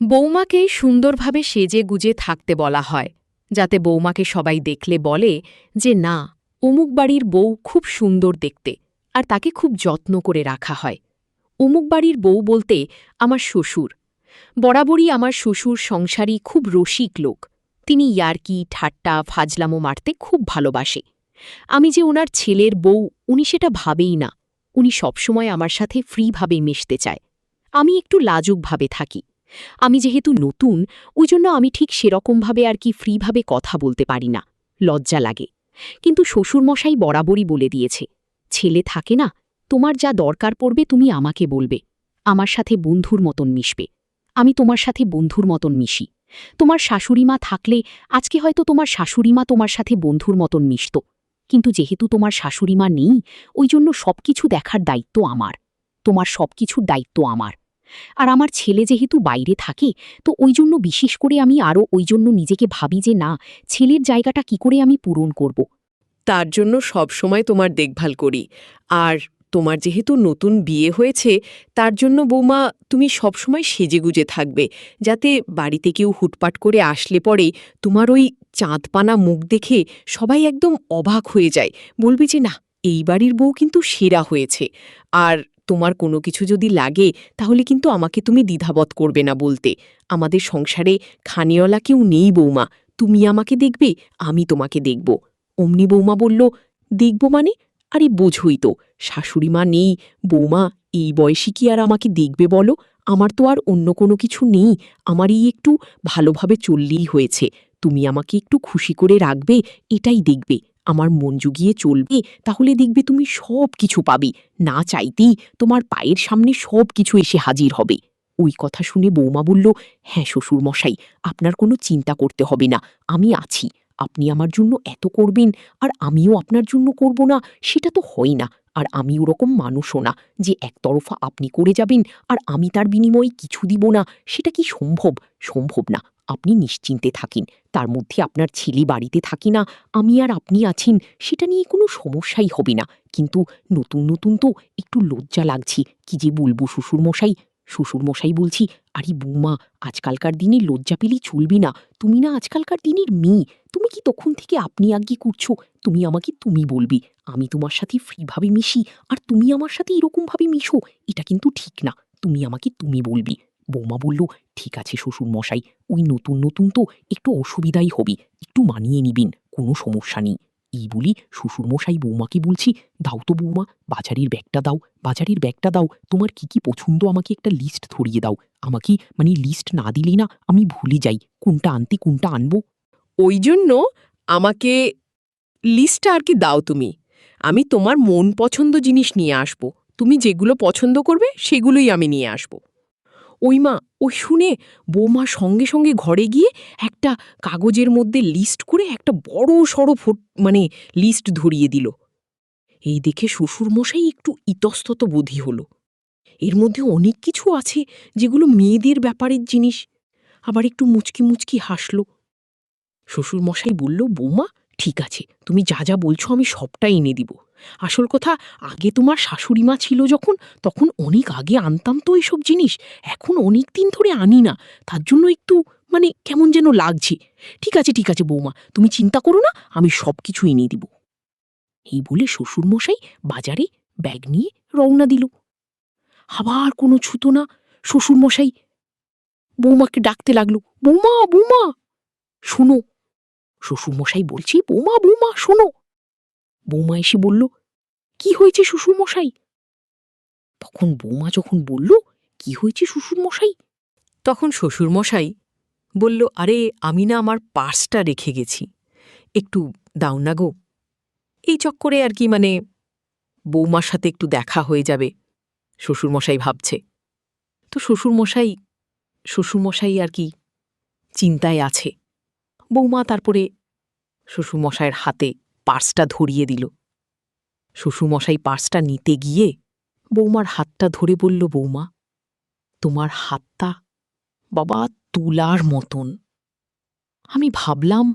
বৌমাকে সুন্দরভাবে সেজে গুজে থাকতে বলা হয়, যাতে বৌমাকে সবাই দেখলে বলে যে না, অমুক বাড়ির বউ খুব সুন্দর দেখতে, আর তাকে খুব যত্ন করে রাখা হয়। অমুক বাড়ির বউ বলতে আমার শ্বশুর। বরাবরই আমার শ্বশুর সংসারী, খুব রসিক লোক। তিনি ইয়ার্কি ঠাট্টা ফাজলামো মারতে খুব ভালোবাসে। আমি যে ওনার ছেলের বউ, উনি সেটা ভাবেই না। উনি সবসময় আমার সাথে ফ্রিভাবে মিশতে চায়। আমি একটু লাজুকভাবে থাকি। আমি যেহেতু নতুন, ওই জন্য আমি ঠিক সেরকমভাবে আর কি ফ্রিভাবে কথা বলতে পারি না, লজ্জা লাগে। কিন্তু শ্বশুরমশাই বরাবরই বলে দিয়েছে, ছেলে থাকে না, তোমার যা দরকার পড়বে তুমি আমাকে বলবে, আমার সাথে বন্ধুর মতন মিশবে। আমি তোমার সাথে বন্ধুর মতন মিশি। তোমার শাশুড়িমা থাকলে আজকে হয়তো তোমার শাশুড়িমা তোমার সাথে বন্ধুর মতন মিশত। কিন্তু যেহেতু তোমার শাশুড়িমা নেই, ওই জন্য সবকিছু দেখার দায়িত্ব আমার। তোমার সবকিছুর দায়িত্ব আমার। আর আমার ছেলে যেহেতু বাইরে থাকে, তো ওই জন্য বিশেষ করে আমি আরও ওই জন্য নিজেকে ভাবি যে না, ছেলের জায়গাটা কি করে আমি পূরণ করব। তার জন্য সবসময় তোমার দেখভাল করি। আর তোমার যেহেতু নতুন বিয়ে হয়েছে, তার জন্য বৌমা তুমি সবসময় সেজেগুজে থাকবে, যাতে বাড়িতে কেউ হুটপাট করে আসলে পরে তোমার ওই চাঁদপানা মুখ দেখে সবাই একদম অবাক হয়ে যায়, বলবি যে না, এই বাড়ির বউ কিন্তু সেরা হয়েছে। আর তোমার কোনো কিছু যদি লাগে, তাহলে কিন্তু আমাকে তুমি দ্বিধাবোধ করবে না বলতে। আমাদের সংসারে খানিওয়ালা কেউ নেই বৌমা, তুমি আমাকে দেখবে, আমি তোমাকে দেখব। অমনি বৌমা বলল, দেখব মানে? আরে বোঝই তো, শাশুড়িমা নেই, বৌমা এই বয়সী কি আর আমাকে দেখবে বলো? আমার তো আর অন্য কোনো কিছু নেই, আমার এই একটু ভালোভাবে চললেই হয়েছে। তুমি আমাকে একটু খুশি করে রাখবে, এটাই দেখবে। আমার মন জুগিয়ে চলবে, তাহলে দেখবে তুমি সব কিছু পাবে। না চাইতেই তোমার পায়ের সামনে সব কিছু এসে হাজির হবে। ওই কথা শুনে বৌমা বলল, হ্যাঁ শ্বশুরমশাই, আপনার কোনো চিন্তা করতে হবে না, আমি আছি। আপনি আমার জন্য এত করবেন, আর আমিও আপনার জন্য করব না, সেটা তো হয় না। আর আমি ওরকম মানুষও না যে একতরফা আপনি করে যাবেন আর আমি তার বিনিময়ে কিছু দিব না। সেটা কি সম্ভব? সম্ভব না। আপনি নিশ্চিন্তে থাকেন। তার মধ্যে আপনার ছেলে বাড়িতে থাকে না, আমি আর আপনি আছেন, সেটা নিয়ে কোনো সমস্যাই হবে না। কিন্তু নতুন নতুন তো একটু লজ্জা লাগছে, কি যে বলবো শ্বশুরমশাই। শ্বশুরমশাই বলছি, আরে বৌমা, আজকালকার দিনে লজ্জা পেলেই চলবে না। তুমি না আজকালকার দিনের মেয়ে, তুমি কি তখন থেকে আপনি আজ্ঞে করছো? তুমি আমাকে তুমি বলবি, আমি তোমার সাথে ফ্রিভাবে মিশি, আর তুমি আমার সাথে এরকমভাবে মিশো, এটা কিন্তু ঠিক না। তুমি আমাকে তুমি বলবি। বৌমা বলল, ঠিক আছে শ্বশুর মশাই, ওই নতুন নতুন তো একটু অসুবিধাই হবে, একটু মানিয়ে নিবেন, কোনো সমস্যা নেই। এই বলি শ্বশুরমশাই বৌমাকে বলছি, দাও তো বৌমা, বাজারের ব্যাগটা দাও, বাজারের ব্যাগটা দাও, তোমার কি কি পছন্দ আমাকে একটা লিস্ট ধরিয়ে দাও। আমাকে মানে লিস্ট না দিলেই না আমি ভুলে যাই কোনটা আনতে কোনটা আনবো। ওই জন্য আমাকে লিস্টটা আর কি দাও তুমি। আমি তোমার মন পছন্দ জিনিস নিয়ে আসব। তুমি যেগুলো পছন্দ করবে সেগুলোই আমি নিয়ে আসব। ওই মা, ওই শুনে বৌমা সঙ্গে সঙ্গে ঘরে গিয়ে একটা কাগজের মধ্যে লিস্ট করে একটা বড় সড়ো মানে লিস্ট ধরিয়ে দিল। এই দেখে শ্বশুরমশাই একটু ইতস্তত বোধই হল। এর মধ্যে অনেক কিছু আছে যেগুলো মেয়েদের ব্যাপারের জিনিস। আবার একটু মুচকি মুচকি হাসল। শ্বশুরমশাই বলল, বৌমা ঠিক আছে, তুমি যা যা বলছো আমি সবটাই এনে দিব। আসল কথা, আগে তোমার শাশুড়িমা ছিল যখন, তখন অনেক আগে আনতাম তো এইসব জিনিস, এখন অনেক দিন ধরে আনি না, তার জন্য একটু মানে কেমন যেন লাগছে। ঠিক আছে বৌমা, তুমি চিন্তা করো না, আমি সব কিছু এনে দিব। এই বলে শ্বশুরমশাই বাজারে ব্যাগ নিয়ে রওনা দিল। আবার কোনো ছুতো না, শ্বশুরমশাই বৌমাকে ডাকতে লাগলো, বৌমা বৌমা শোনো। শ্বশুরমশাই বলছি, বৌমা বৌমা শোনো। বৌমা এসে বলল, কি হয়েছে শ্বশুরমশাই? তখন বৌমা যখন বলল, কি হয়েছে শ্বশুরমশাই, তখন শ্বশুরমশাই বলল, আরে আমি না আমার পার্সটা রেখে গেছি, একটু দাও না গো। এই চক্করে আর কি মানে বৌমার সাথে একটু দেখা হয়ে যাবে, শ্বশুরমশাই ভাবছে। তো শ্বশুরমশাই আর কি চিন্তায় আছে। বৌমা তারপরে শ্বশুরমশাইয়ের হাতে পার্সটা ধরিয়ে দিল। শ্বশুরমশাই পার্সটা নিতে গিয়ে বৌমার হাতটা ধরে বলল, বৌমা তোমার হাতটা বাবা তুলার মতন। আমি ভাবলাম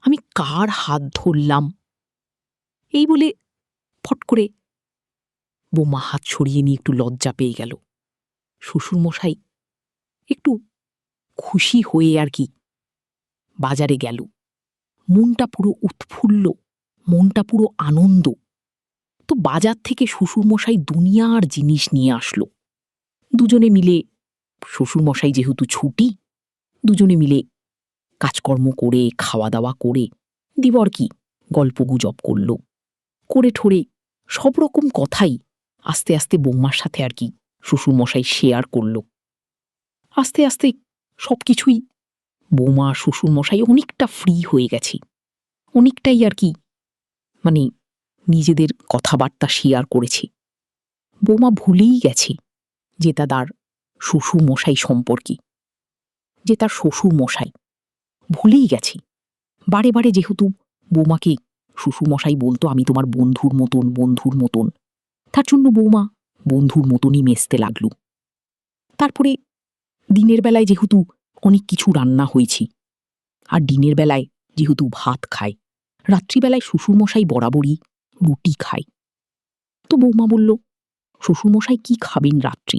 আমি কার হাত ধরলাম। এই বলে ফট করে বৌমা হাত ছড়িয়ে নিয়ে একটু লজ্জা পেয়ে গেল। শ্বশুরমশাই একটু খুশি হয়ে আর কি বাজারে গেল। মনটা পুরো উৎফুল্ল, মনটা পুরো আনন্দ। তো বাজার থেকে শ্বশুরমশাই দুনিয়ার জিনিস নিয়ে আসলো। দুজনে মিলে, শ্বশুরমশাই যেহেতু ছুটি, দুজনে মিলে কাজকর্ম করে, খাওয়া দাওয়া করে, দিবর কি গল্পগুজব করল, করে ঠোরে সব রকম কথাই আস্তে আস্তে বৌমার সাথে আর কি শ্বশুরমশাই শেয়ার করল। আস্তে আস্তে সবকিছুই বৌমা শ্বশুরমশাই অনেকটা ফ্রি হয়ে গেছে, অনেকটাই আর কি মানে নিজেদের কথাবার্তা শেয়ার করেছে। বৌমা ভুলেই গেছে যে তার শ্বশুরমশাই সম্পর্কে, যে তার শ্বশুরমশাই ভুলেই গেছে। বারে বারে যেহেতু বৌমাকে শ্বশুরমশাই বলতো আমি তোমার বন্ধুর মতন, বন্ধুর মতন, তার জন্য বৌমা বন্ধুর মতনই মেশতে লাগল। তারপরে দিনের বেলায় যেহেতু অনেক কিছু রান্না হয়েছে, আর দিনের বেলায় যেহেতু ভাত খায়, রাত্রিবেলায় শ্বশুরমশাই বরাবরই রুটি খায়। তো বৌমা বলল, শ্বশুরমশাই কি খাবেন রাত্রি?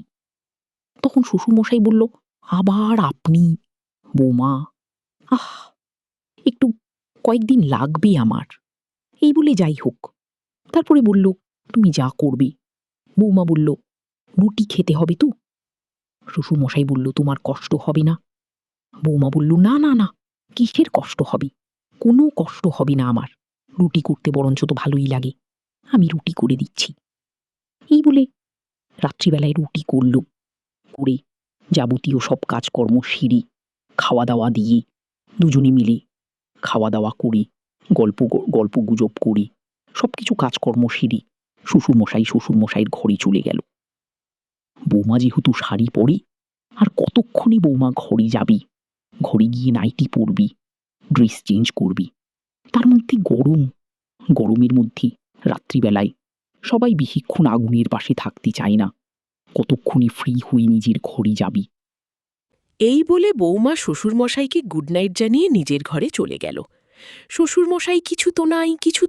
তখন শ্বশুরমশাই বলল, আবার আপনি? বৌমা, আহ, একটু কয়েকদিন লাগবে আমার। এই বলে যাই হোক, তারপরে বলল, তুমি যা করবে। বৌমা বলল, রুটি খেতে হবে তো? শ্বশুরমশাই বলল, তোমার কষ্ট হবে না? বৌমা বলল, না না না, কিসের কষ্ট হবে? কোনো কষ্ট হবে না আমার, রুটি করতে বরঞ্চ তো ভালোই লাগে, আমি রুটি করে দিচ্ছি। এই বলে রাত্রিবেলায় রুটি করল, করে যাবতীয় সব কাজকর্ম সেরে, খাওয়া দাওয়া দিয়ে, দুজনে মিলে খাওয়া দাওয়া করে, গল্প গুজব করে, সবকিছু কাজকর্ম সেরে শ্বশুরমশাইয়ের ঘরে চলে গেল। বৌমা যেহেতু শাড়ি পরে, আর কতক্ষণে বৌমা ঘরে যাবে, ঘরে গিয়ে নাইটি পরবি, ড্রেস চেঞ্জ করবি, তার মধ্যে গরমের মধ্যে রাত্রিবেলায় সবাই বেশিক্ষণ আগুনের পাশে থাকতে চায় না, কতক্ষণে ফ্রি হয়ে নিজের ঘরে যাবি। এই বলে বৌমা শ্বশুরমশাইকে গুড নাইট জানিয়ে নিজের ঘরে চলে গেল। শ্বশুরমশাই কিছু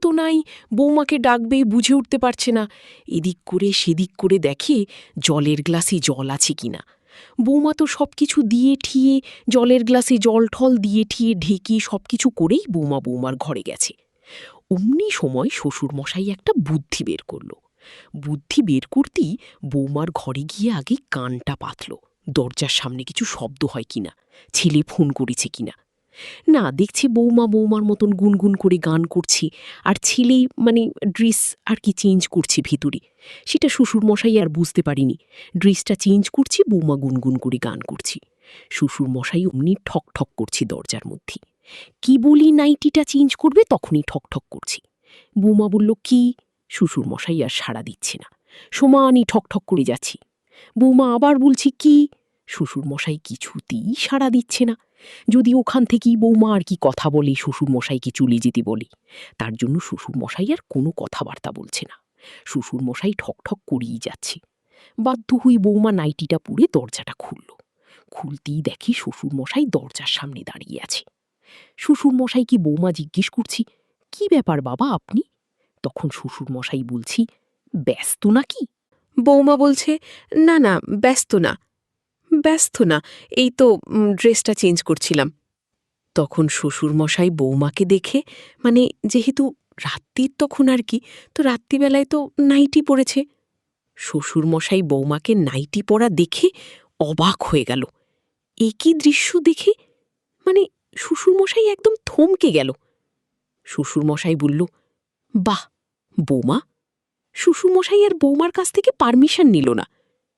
তো নাই, বৌমাকে ডাকবে বুঝে উঠতে পারছে না। এদিক করে সেদিক করে দেখে জলের গ্লাসে জল আছে কিনা। বৌমা তো সব কিছু দিয়ে ঠিয়ে, জলের গ্লাসে জল ঠল দিয়ে ঠিয়ে ঢেকে সব কিছু করেই বৌমার ঘরে গেছে। অমনি সময় শ্বশুরমশাই একটা বুদ্ধি বের করল। বুদ্ধি বের করতেই বৌমার ঘরে গিয়ে আগে কানটা পাতল, দরজার সামনে কিছু শব্দ হয় কিনা, ছেলে ফোন করেছে কিনা। না, দেখছি বৌমার মতন গুনগুন করে গান করছে, আর ছেলেই ড্রেস আর কি চেঞ্জ করছে ভিতরে। সেটা শ্বশুরমশাই আর বুঝতে পারিনি। ড্রেসটা চেঞ্জ করছি, বৌমা গুনগুন করে গান করছি। শ্বশুরমশাই অমনি ঠক ঠক করছে দরজার মধ্যে। কি বলি নাইটিটা চেঞ্জ করবে, তখনই ঠক ঠক করছি। বৌমা বলল, কি? শ্বশুরমশাই আর সাড়া দিচ্ছে না, সমানই ঠক ঠক করে যাচ্ছি। বৌমা আবার বলছি, কি? শ্বশুরমশাই কিছুতেই সাড়া দিচ্ছে না। যদি ওখান থেকেই বৌমা আর কি কথা বলে শ্বশুরমশাইকে চলে যেতে বলে, তার জন্য শ্বশুরমশাই আর কোনো কথাবার্তা বলছে না। শ্বশুরমশাই ঠক ঠক করেই যাচ্ছে। বাধ্য হয়ে বৌমা নাইটিটা পরে দরজাটা খুলল। খুলতেই দেখি শ্বশুরমশাই দরজার সামনে দাঁড়িয়ে আছে। শ্বশুরমশাইকে বৌমা জিজ্ঞেস করছি, কি ব্যাপার বাবা আপনি? তখন শ্বশুরমশাই বলছি, ব্যস্ত নাকি? বৌমা বলছে, না না, ব্যস্ত না, এই তো ড্রেসটা চেঞ্জ করছিলাম। তখন শ্বশুরমশাই বৌমাকে দেখে, যেহেতু রাত্রির তখন আর কি, তো রাত্রিবেলায় তো নাইটি পরেছে। শ্বশুরমশাই বৌমাকে নাইটি পরা দেখে অবাক হয়ে গেল। একই দৃশ্য দেখে শ্বশুরমশাই একদম থমকে গেল। শ্বশুরমশাই বলল, বাহ বৌমা! শ্বশুরমশাই আর বৌমার কাছ থেকে পারমিশন নিল না।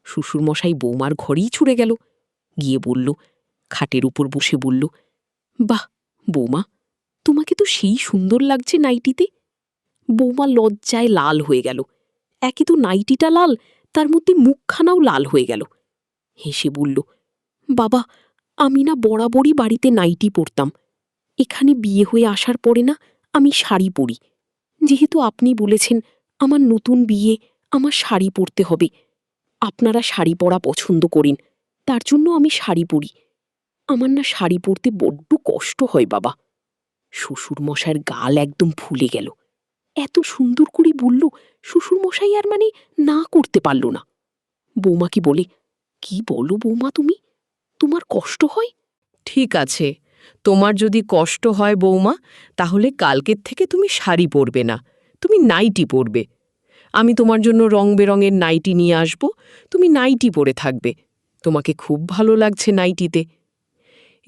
শ্বশুরমশাই বৌমার ঘরেই ছুড়ে গেল, গিয়ে বলল, খাটের উপর বসে বলল, বাহ বৌমা, তোমাকে তো সেই সুন্দর লাগছে নাইটিতে। বৌমা লজ্জায় লাল হয়ে গেল। একে তো নাইটিটা লাল, তার মধ্যে মুখখানাও লাল হয়ে গেল। হেসে বলল, বাবা, আমি না বরাবরই বাড়িতে নাইটি পরতাম। এখানে বিয়ে হয়ে আসার পরে না আমি শাড়ি পরি। যেহেতু আপনি বলেছেন আমার নতুন বিয়ে, আমার শাড়ি পরতে হবে, আপনারা শাড়ি পরা পছন্দ করেন, তার জন্য আমি শাড়ি পরি। আমার না শাড়ি পরতে বড্ড কষ্ট হয় বাবা। শ্বশুরমশাইয়ের গাল একদম ফুলে গেল। এত সুন্দর করে বলল, শ্বশুরমশাই আর না করতে পারল না। বৌমাকে বলে, কি বলো বৌমা তুমি? তোমার কষ্ট হয়? ঠিক আছে, তোমার যদি কষ্ট হয় বৌমা, তাহলে কালকের থেকে তুমি শাড়ি পরবে না, তুমি নাইটি পরবে। আমি তোমার জন্য রং বেরঙের নাইটি নিয়ে আসব, তুমি নাইটি পরে থাকবে। তোমাকে খুব ভালো লাগছে নাইটিতে।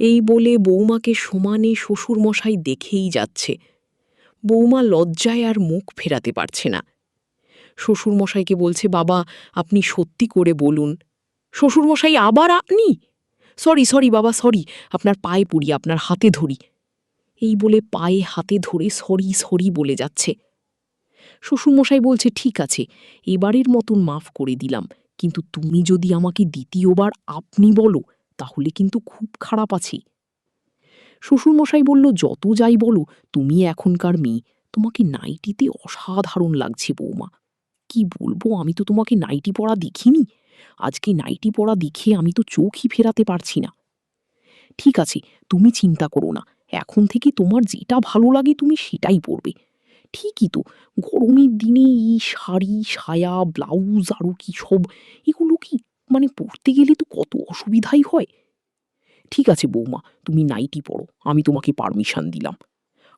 এই বলে বৌমাকে সমানে শ্বশুরমশাই দেখেই যাচ্ছে। বৌমা লজ্জায় আর মুখ ফেরাতে পারছে না। শ্বশুরমশাইকে বলছে, বাবা আপনি সত্যি করে বলুন। শ্বশুরমশাই আবার, আপনি? সরি সরি বাবা, সরি, আপনার পায়ে পড়ি, আপনার হাতে ধরি। এই বলে পায়ে হাতে ধরে সরি সরি বলে যাচ্ছে। শ্বশুরমশাই বলছে, ঠিক আছে, এবারের মতন মাফ করে দিলাম, কিন্তু তুমি যদি আমাকে দ্বিতীয়বার আপনি বলো তাহলে কিন্তু খুব খারাপ আছি। শ্বশুরমশাই বলল, যত যাই বলো, তুমি এখনকার মেয়ে, তোমাকে নাইটিতে অসাধারণ লাগছে বৌমা। কি বলবো, আমি তো তোমাকে নাইটি পরা দেখিনি। আজকে নাইটি পরা দেখে আমি তো চোখই ফেরাতে পারছি না। ঠিক আছে, তুমি চিন্তা করো না, এখন থেকে তোমার যেটা ভালো লাগে তুমি সেটাই পরবে। ঠিকই তো, গরমের দিনে এই শাড়ি সায়া ব্লাউজ আরও কি সব, এগুলো কি মানে পরতে গেলে তো কত অসুবিধাই হয়। ঠিক আছে বৌমা, তুমি নাইটি পরো, আমি তোমাকে পারমিশন দিলাম।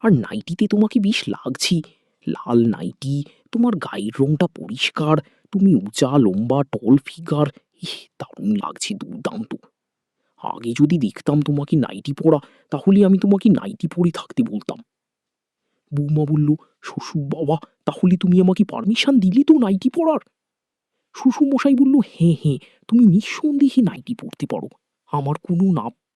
আর নাইটিতে তোমাকে বেশ লাগছে, লাল নাইটি, তোমার গায়ের রংটা পরিষ্কার, তুমি উঁচা লম্বা টল ফিগার, দারুণ লাগছে, দুর্দান্ত। আগে যদি দেখতাম তোমাকে নাইটি পরা, তাহলে আমি তোমাকে নাইটি পরে থাকতে বলতাম। বৌমা বলল, শ্বশুর বাবা, তাহলে তুমি আমাকে পারমিশন দিলে তো নাইটি পরার? শ্বশুর মশাই বলল, হ্যাঁ হ্যাঁ, তুমি নিঃসন্দেহে নাইটি পরতে পারো, আমার কোনো না